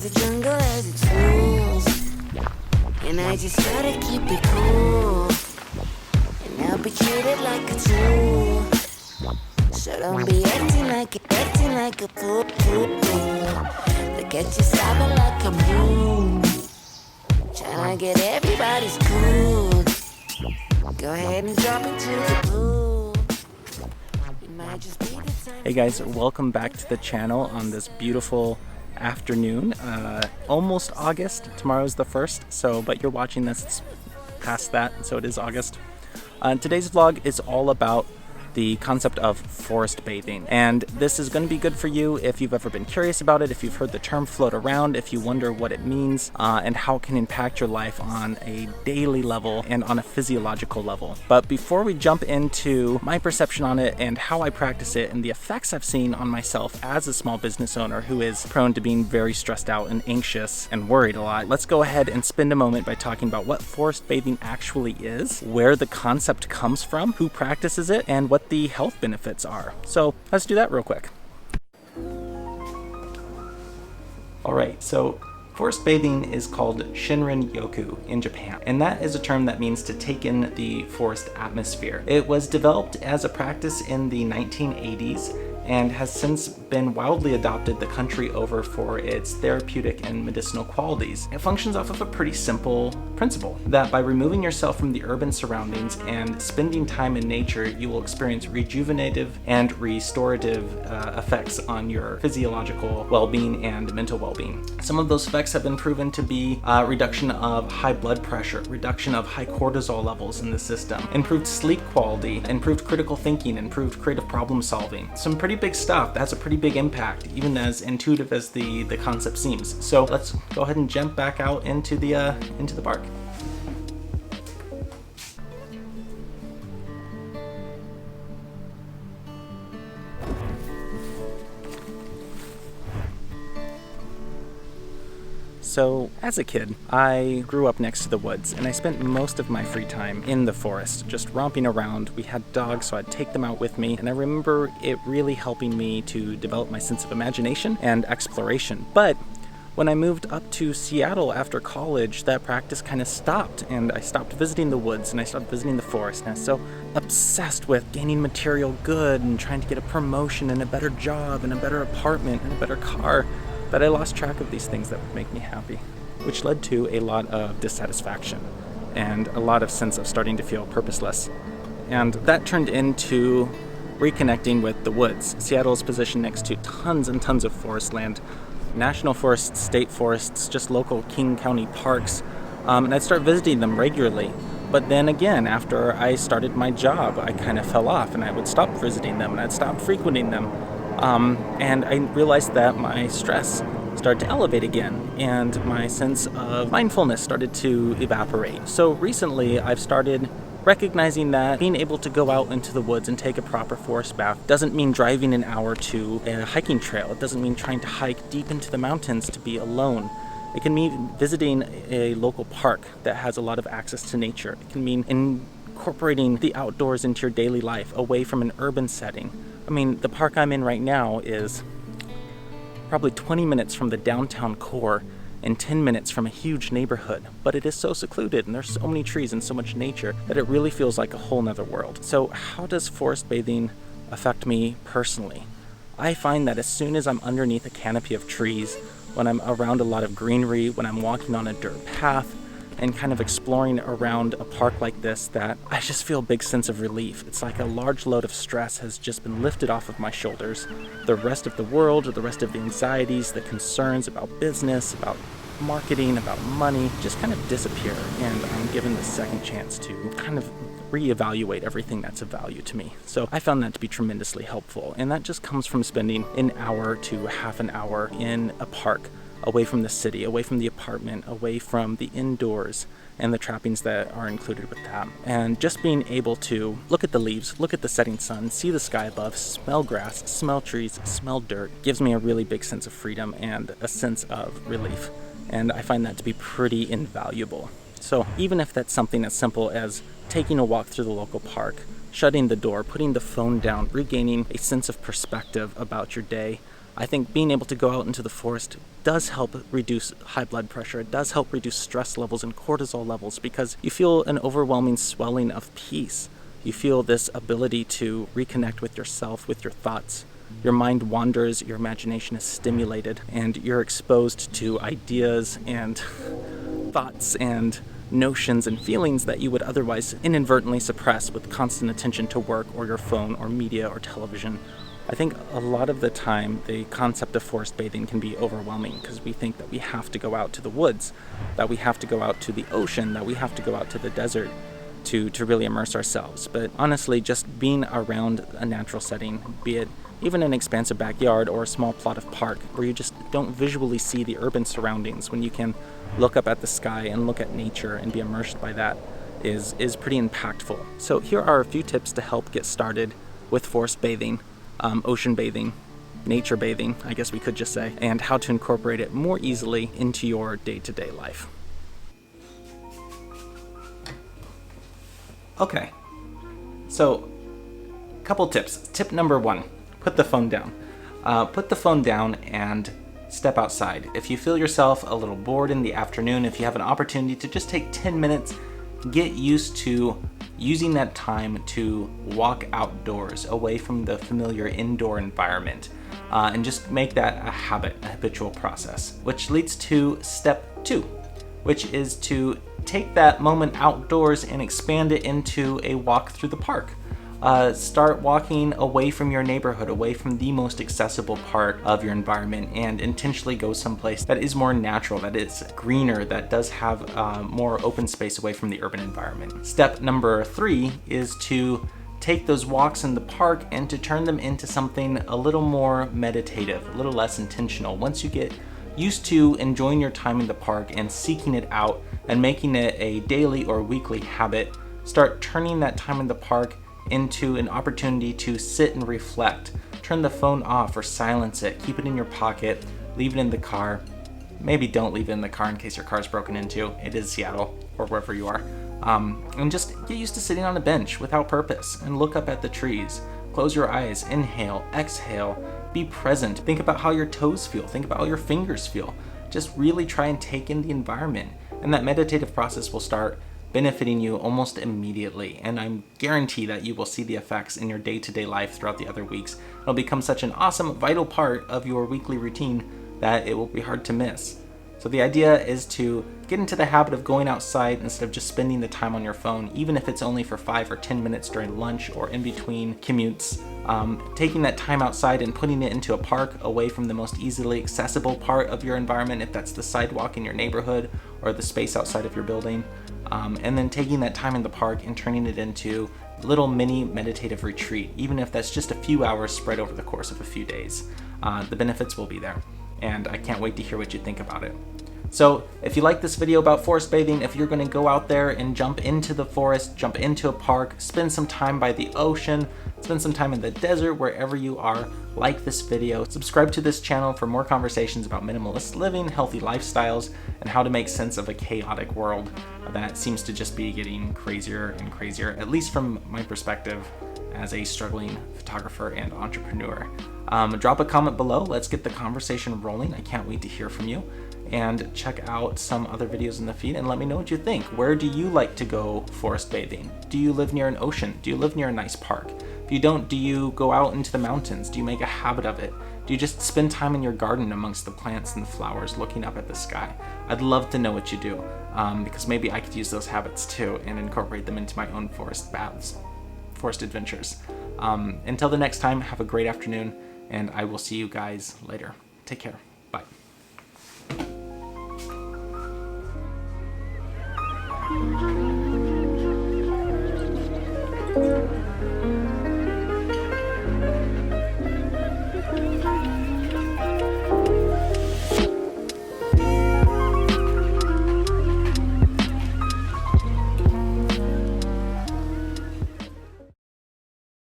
the jungle as its rules, and I just gotta keep it cool, and I'll be treated like a tool. So don't be acting like a fool. Look at you sobbing like a moon, tryna get everybody's cool. Go ahead and drop into the pool. It might just be the time. Hey guys, welcome back to the channel on this beautiful afternoon. Almost August. Tomorrow's the 1st, but you're watching this, it's past that, so it is August. Today's vlog is all about the concept of forest bathing, and this is going to be good for you if you've ever been curious about it, if you've heard the term float around, if you wonder what it means and how it can impact your life on a daily level and on a physiological level. But before we jump into my perception on it and how I practice it and the effects I've seen on myself as a small business owner who is prone to being very stressed out and anxious and worried a lot, let's go ahead and spend a moment by talking about what forest bathing actually is, where the concept comes from, who practices it, and what the health benefits are. So let's do that real quick. Alright, so forest bathing is called Shinrin-yoku in Japan, and that is a term that means to take in the forest atmosphere. It was developed as a practice in the 1980s and has since been wildly adopted the country over for its therapeutic and medicinal qualities. It functions off of a pretty simple principle, that by removing yourself from the urban surroundings and spending time in nature, you will experience rejuvenative and restorative effects on your physiological well-being and mental well-being. Some of those effects have been proven to be reduction of high blood pressure, reduction of high cortisol levels in the system, improved sleep quality, improved critical thinking, improved creative problem solving. Some pretty big stuff. That's a pretty big impact, even as intuitive as the concept seems. So let's go ahead and jump back out into the park. So, as a kid, I grew up next to the woods, and I spent most of my free time in the forest, just romping around. We had dogs, so I'd take them out with me, and I remember it really helping me to develop my sense of imagination and exploration. But when I moved up to Seattle after college, that practice kind of stopped, and I stopped visiting the woods, and I stopped visiting the forest, and I was so obsessed with gaining material good and trying to get a promotion and a better job and a better apartment and a better car, that I lost track of these things that would make me happy, which led to a lot of dissatisfaction and a lot of sense of starting to feel purposeless. And that turned into reconnecting with the woods. Seattle is positioned next to tons and tons of forest land, national forests, state forests, just local King County parks, and I'd start visiting them regularly. But then again, after I started my job, I kind of fell off, and I would stop visiting them, and I'd stop frequenting them. And I realized that my stress started to elevate again, and my sense of mindfulness started to evaporate. So recently, I've started recognizing that being able to go out into the woods and take a proper forest bath doesn't mean driving an hour to a hiking trail. It doesn't mean trying to hike deep into the mountains to be alone. It can mean visiting a local park that has a lot of access to nature. It can mean incorporating the outdoors into your daily life away from an urban setting. I mean, the park I'm in right now is probably 20 minutes from the downtown core and 10 minutes from a huge neighborhood, but it is so secluded and there's so many trees and so much nature that it really feels like a whole nother world. So how does forest bathing affect me personally? I find that as soon as I'm underneath a canopy of trees, when I'm around a lot of greenery, when I'm walking on a dirt path, and kind of exploring around a park like this, that I just feel a big sense of relief. It's like a large load of stress has just been lifted off of my shoulders. The rest of the world, or the rest of the anxieties, the concerns about business, about marketing, about money, just kind of disappear, and I'm given the second chance to kind of reevaluate everything that's of value to me. So I found that to be tremendously helpful, and that just comes from spending an hour to half an hour in a park, away from the city, away from the apartment, away from the indoors and the trappings that are included with that. And just being able to look at the leaves, look at the setting sun, see the sky above, smell grass, smell trees, smell dirt, gives me a really big sense of freedom and a sense of relief. And I find that to be pretty invaluable. So even if that's something as simple as taking a walk through the local park, shutting the door, putting the phone down, regaining a sense of perspective about your day, I think being able to go out into the forest does help reduce high blood pressure. It does help reduce stress levels and cortisol levels because you feel an overwhelming swelling of peace. You feel this ability to reconnect with yourself, with your thoughts. Your mind wanders, your imagination is stimulated, and you're exposed to ideas and thoughts and notions and feelings that you would otherwise inadvertently suppress with constant attention to work or your phone or media or television. I think a lot of the time the concept of forest bathing can be overwhelming because we think that we have to go out to the woods, that we have to go out to the ocean, that we have to go out to the desert to really immerse ourselves. But honestly, just being around a natural setting, be it even an expansive backyard or a small plot of park where you just don't visually see the urban surroundings, when you can look up at the sky and look at nature and be immersed by that, is pretty impactful. So here are a few tips to help get started with forest bathing, ocean bathing, nature bathing, I guess we could just say, and how to incorporate it more easily into your day-to-day life. Okay, so a couple tips. Tip number 1, put the phone down. Put the phone down and step outside. If you feel yourself a little bored in the afternoon, if you have an opportunity to just take 10 minutes, get used to using that time to walk outdoors, away from the familiar indoor environment, and just make that a habit, a habitual process, which leads to step 2, which is to take that moment outdoors and expand it into a walk through the park. Start walking away from your neighborhood, away from the most accessible part of your environment, and intentionally go someplace that is more natural, that is greener, that does have more open space away from the urban environment. Step number 3 is to take those walks in the park and to turn them into something a little more meditative, a little less intentional. Once you get used to enjoying your time in the park and seeking it out and making it a daily or weekly habit, start turning that time in the park into an opportunity to sit and reflect. Turn the phone off or silence it, keep it in your pocket, leave it in the car. Maybe don't leave it in the car in case your car's broken into. It is Seattle or wherever you are. And just get used to sitting on a bench without purpose and look up at the trees. Close your eyes, inhale, exhale, be present. Think about how your toes feel, think about how your fingers feel. Just really try and take in the environment, and that meditative process will start benefiting you almost immediately, and I guarantee that you will see the effects in your day-to-day life throughout the other weeks. It'll become such an awesome, vital part of your weekly routine that it will be hard to miss. So the idea is to get into the habit of going outside instead of just spending the time on your phone, even if it's only for 5 or 10 minutes during lunch or in between commutes. Taking that time outside and putting it into a park away from the most easily accessible part of your environment, if that's the sidewalk in your neighborhood or the space outside of your building. And then taking that time in the park and turning it into a little mini meditative retreat, even if that's just a few hours spread over the course of a few days. The benefits will be there, and I can't wait to hear what you think about it. So if you like this video about forest bathing, if you're going to go out there and jump into the forest, jump into a park, spend some time by the ocean, spend some time in the desert, wherever you are, like this video, subscribe to this channel for more conversations about minimalist living, healthy lifestyles, and how to make sense of a chaotic world that seems to just be getting crazier and crazier, at least from my perspective as a struggling photographer and entrepreneur. Drop a comment below, let's get the conversation rolling. I can't wait to hear from you. And check out some other videos in the feed and let me know what you think. Where do you like to go forest bathing? Do you live near an ocean? Do you live near a nice park? If you don't, do you go out into the mountains? Do you make a habit of it? Do you just spend time in your garden amongst the plants and the flowers looking up at the sky? I'd love to know what you do, because maybe I could use those habits too and incorporate them into my own forest baths, forest adventures. Until the next time, have a great afternoon, and I will see you guys later. Take care.